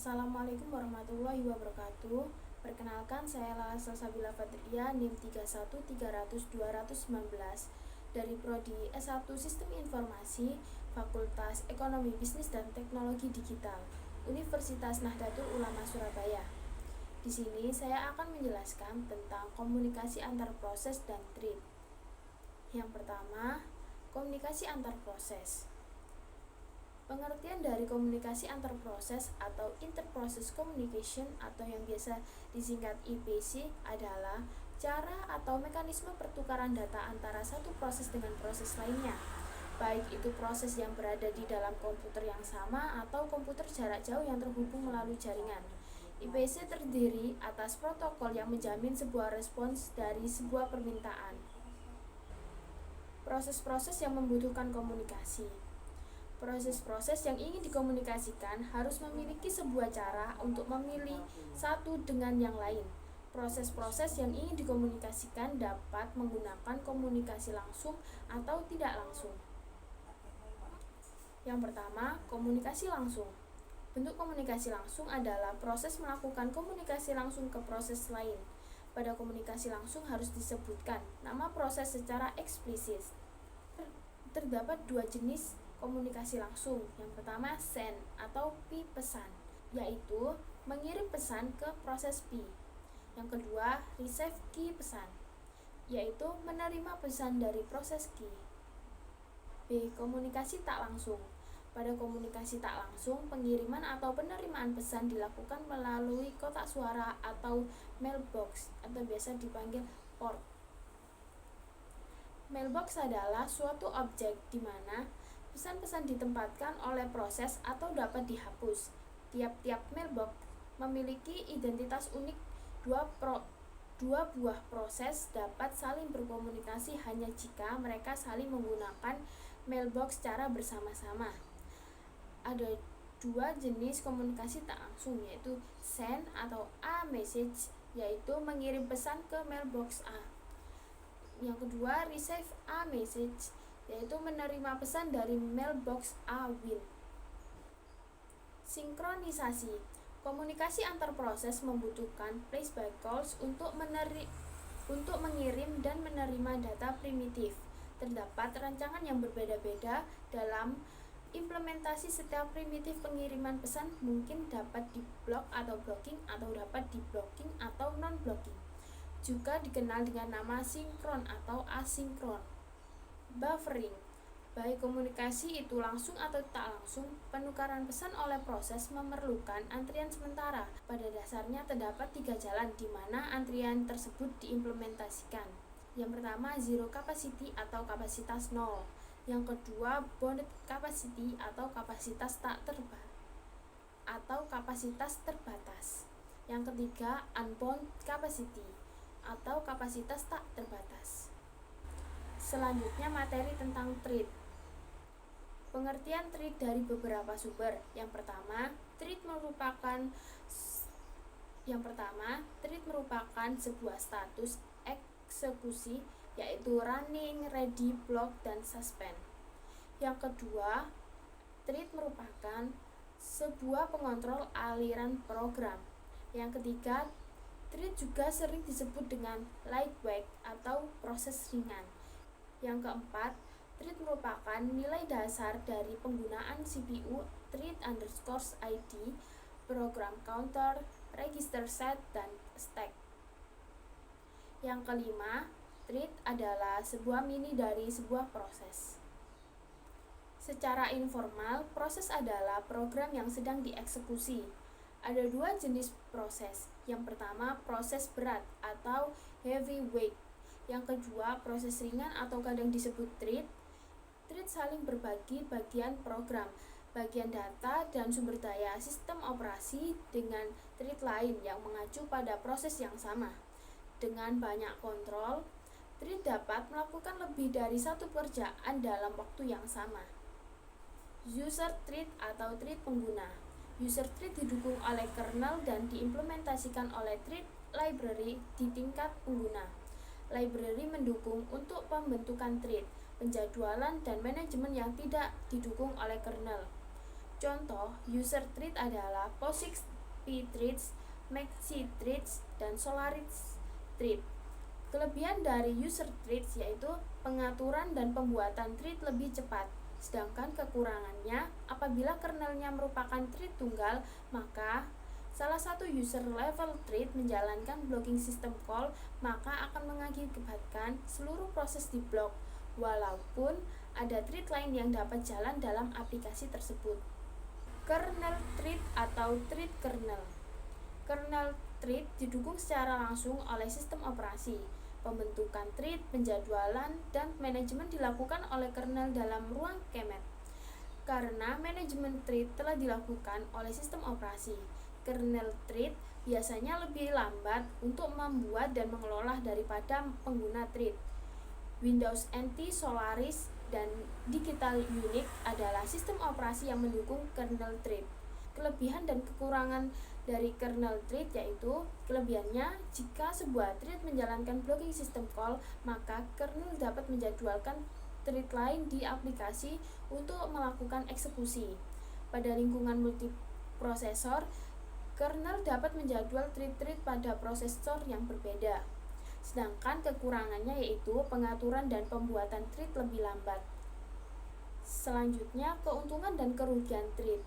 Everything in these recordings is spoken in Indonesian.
Assalamualaikum warahmatullahi wabarakatuh. Perkenalkan, saya Lala Salsabila Fadriya, NIM 313002019 dari Prodi S1 Sistem Informasi, Fakultas Ekonomi Bisnis dan Teknologi Digital, Universitas Nahdlatul Ulama Surabaya. Di sini saya akan menjelaskan tentang komunikasi antar proses dan thread. Yang pertama, komunikasi antar proses. Pengertian dari komunikasi antar proses atau interprocess communication atau yang biasa disingkat IPC adalah cara atau mekanisme pertukaran data antara satu proses dengan proses lainnya, baik itu proses yang berada di dalam komputer yang sama atau komputer jarak jauh yang terhubung melalui jaringan. IPC terdiri atas protokol yang menjamin sebuah respons dari sebuah permintaan. Proses-proses yang membutuhkan komunikasi. Proses-proses yang ingin dikomunikasikan harus memiliki sebuah cara untuk memilih satu dengan yang lain. Proses-proses yang ingin dikomunikasikan dapat menggunakan komunikasi langsung atau tidak langsung. Yang pertama, komunikasi langsung. Bentuk komunikasi langsung adalah proses melakukan komunikasi langsung ke proses lain. Pada komunikasi langsung harus disebutkan nama proses secara eksplisit. Terdapat dua jenis komunikasi langsung. Yang pertama, send atau P pesan, yaitu mengirim pesan ke proses P. Yang kedua, receive key pesan, yaitu menerima pesan dari proses Q. B. Komunikasi tak langsung. Pada komunikasi tak langsung, pengiriman atau penerimaan pesan dilakukan melalui kotak suara atau mailbox atau biasa dipanggil port. Mailbox adalah suatu objek di mana pesan-pesan ditempatkan oleh proses atau dapat dihapus. Tiap-tiap mailbox memiliki identitas unik. Dua buah proses dapat saling berkomunikasi hanya jika mereka saling menggunakan mailbox secara bersama-sama. Ada dua jenis komunikasi tak langsung, yaitu send atau A message, yaitu mengirim pesan ke mailbox A. Yang kedua, receive A message, yaitu menerima pesan dari mailbox A Win. Sinkronisasi. Komunikasi antar proses membutuhkan place-by calls untuk mengirim dan menerima data primitif. Terdapat rancangan yang berbeda-beda dalam implementasi setiap primitif pengiriman pesan, mungkin dapat di-block atau blocking atau dapat di-blocking atau non-blocking. Juga dikenal dengan nama sinkron atau asinkron. Buffering. Baik komunikasi itu langsung atau tak langsung, penukaran pesan oleh proses memerlukan antrian sementara. Pada dasarnya terdapat 3 jalan di mana antrian tersebut diimplementasikan. Yang pertama, zero capacity atau kapasitas 0. Yang kedua, bounded capacity atau kapasitas terbatas. Yang ketiga, unbound capacity atau kapasitas tak terbatas. Selanjutnya, materi tentang thread. Pengertian thread dari beberapa sumber. Yang pertama, thread merupakan sebuah status eksekusi, yaitu running, ready, block, dan suspend. Yang kedua, thread merupakan sebuah pengontrol aliran program. Yang ketiga, thread juga sering disebut dengan lightweight atau proses ringan. Yang keempat, thread merupakan nilai dasar dari penggunaan CPU, thread_id, program counter, register set, dan stack. Yang kelima, thread adalah sebuah mini dari sebuah proses. Secara informal, proses adalah program yang sedang dieksekusi. Ada dua jenis proses. Yang pertama, proses berat atau heavyweight. Yang kedua, proses ringan atau kadang disebut thread. Thread saling berbagi bagian program, bagian data, dan sumber daya sistem operasi dengan thread lain yang mengacu pada proses yang sama. Dengan banyak kontrol, thread dapat melakukan lebih dari satu pekerjaan dalam waktu yang sama. User thread atau thread pengguna. User thread didukung oleh kernel dan diimplementasikan oleh thread library di tingkat pengguna. Library mendukung untuk pembentukan thread, penjadwalan, dan manajemen yang tidak didukung oleh kernel. Contoh user thread adalah POSIX pthreads, maxi threads, dan solaris thread. Kelebihan dari user threads yaitu pengaturan dan pembuatan thread lebih cepat. Sedangkan kekurangannya, apabila kernelnya merupakan thread tunggal, maka salah satu user level thread menjalankan blocking system call, maka akan mengakibatkan seluruh proses diblok, walaupun ada thread lain yang dapat jalan dalam aplikasi tersebut. Kernel thread atau thread kernel. Kernel thread didukung secara langsung oleh sistem operasi. Pembentukan thread, penjadwalan, dan manajemen dilakukan oleh kernel dalam ruang kemet. Karena manajemen thread telah dilakukan oleh sistem operasi, kernel thread biasanya lebih lambat untuk membuat dan mengelola daripada pengguna thread. Windows NT, Solaris, dan Digital Unix adalah sistem operasi yang mendukung kernel thread. Kelebihan dan kekurangan dari kernel thread yaitu kelebihannya, jika sebuah thread menjalankan blocking system call, maka kernel dapat menjadwalkan thread lain di aplikasi untuk melakukan eksekusi. Pada lingkungan multiprosesor, kernel dapat menjadwal thread-thread pada prosesor yang berbeda. Sedangkan kekurangannya yaitu pengaturan dan pembuatan thread lebih lambat. Selanjutnya, keuntungan dan kerugian thread.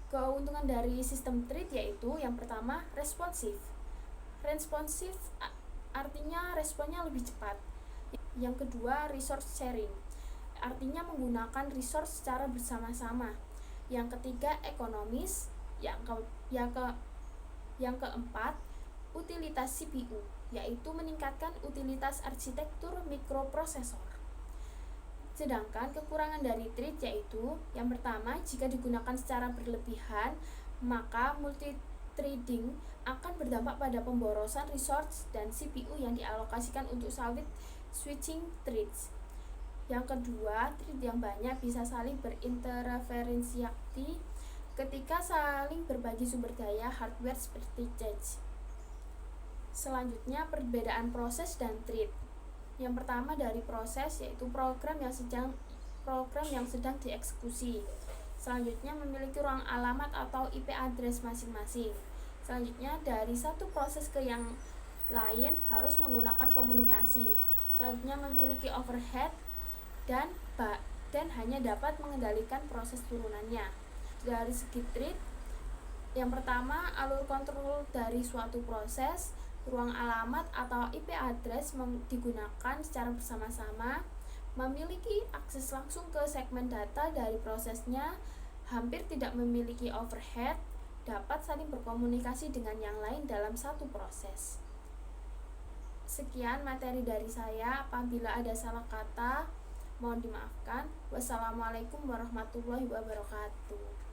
Keuntungan dari sistem thread yaitu yang pertama, responsif. Responsif artinya responnya lebih cepat. Yang kedua, resource sharing, artinya menggunakan resource secara bersama-sama. Yang ketiga, ekonomis. Yang keempat, utilitas CPU, yaitu meningkatkan utilitas arsitektur mikroprosesor. Sedangkan kekurangan dari thread yaitu yang pertama, jika digunakan secara berlebihan, maka multithreading akan berdampak pada pemborosan resource dan CPU yang dialokasikan untuk switching threads. Yang kedua, thread yang banyak bisa saling berinterferensi ketika saling berbagi sumber daya hardware seperti cache. Selanjutnya, perbedaan proses dan thread. Yang pertama dari proses yaitu program yang sedang dieksekusi. Selanjutnya memiliki ruang alamat atau IP address masing-masing. Selanjutnya dari satu proses ke yang lain harus menggunakan komunikasi. Selanjutnya memiliki overhead dan hanya dapat mengendalikan proses turunannya. Dari segi thread, yang pertama alur kontrol dari suatu proses, ruang alamat atau IP address digunakan secara bersama-sama, memiliki akses langsung ke segmen data dari prosesnya, hampir tidak memiliki overhead, dapat saling berkomunikasi dengan yang lain dalam satu proses. Sekian materi dari saya, apabila ada salah kata mohon dimaafkan. Wassalamualaikum warahmatullahi wabarakatuh.